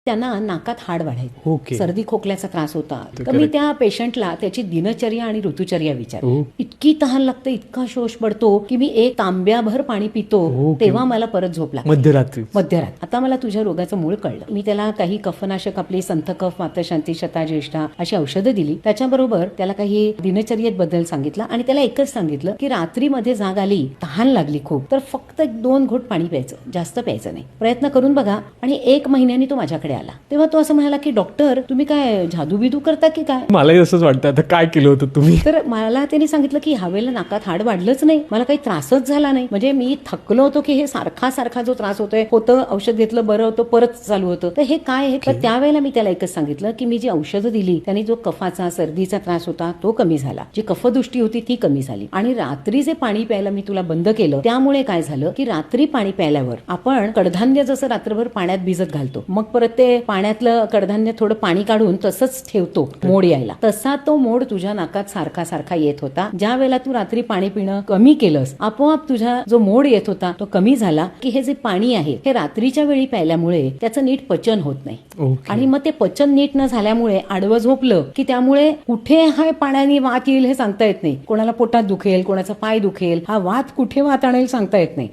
त्यांना नाकात हाड वाढायचं, ओके. सर्दी खोकल्याचा त्रास होता. तर correct. मी त्या पेशंटला त्याची दिनचर्या आणि ऋतुचर्या विचारली. ओ. इतकी तहान लागते, इतका शोष पडतो की मी एक तांब्याभर पाणी पितो, ओके. तेव्हा मला परत झोप लागते मध्यरात्री. मध्यरात. आता मला तुझ्या रोगाचं मूळ कळलं. मी त्याला काही कफनाशक, आपली संथ कफ, मातशांती, शताज्येष्ठा अशी औषधं दिली. त्याच्याबरोबर त्याला काही दिनचर्येबद्दल सांगितलं आणि त्याला एकच सांगितलं की रात्रीमध्ये जाग आली, तहान लागली खूप, तर फक्त 2 घोट पाणी प्यायचं, जास्त प्यायचं नाही. प्रयत्न करून बघा. आणि 1 महिन्याने तो माझ्याकडे आला. तेव्हा तो असं म्हणाला की डॉक्टर, तुम्ही काय जादूबिदू करता की काय? मलाही असंच वाटतं. आता काय केलं होतं तुम्ही? तर मला त्यांनी सांगितलं की ह्यावेळेला नाकात हाड वाढलंच नाही, मला काही त्रासच झाला नाही. म्हणजे मी थकलो होतो की हे सारखा जो त्रास होतं औषध घेतलं बरं होतं, परत चालू होतं, तर हे काय आहे? तर त्यावेळेला मी त्याला एकच सांगितलं की मी जी औषधं दिली त्याने जो कफाचा, सर्दीचा त्रास होता तो कमी झाला, जी कफदृष्टी होती ती कमी झाली. आणि रात्री जे पाणी प्यायला मी तुला बंद केलं त्यामुळे काय झालं की रात्री पाणी प्यायल्यावर आपण कडधान्य जसं रात्रभर पाण्यात भिजत घालतो, मग परत ते पाण्यातलं कडधान्य थोडं पाणी काढून तसंच ठेवतो मोड यायला, तसा तो मोड तुझ्या नाकात सारखा येत होता. ज्या वेळेला तू रात्री पाणी पिणं कमी केलंस, आपोआप तुझा जो मोड येत होता तो कमी झाला. की हे जे पाणी आहे हे रात्रीच्या वेळी प्यायल्यामुळे त्याचं नीट पचन होत नाही. ओके. आणि मग ते पचन नीट न झाल्यामुळे आडवं झोपलं की त्यामुळे कुठे हा पाण्याने वात येईल हे सांगता येत नाही. कोणाला पोटात दुखेल, कोणाचा पाय दुखेल, हा वात कुठे वात आणेल सांगता येत नाही.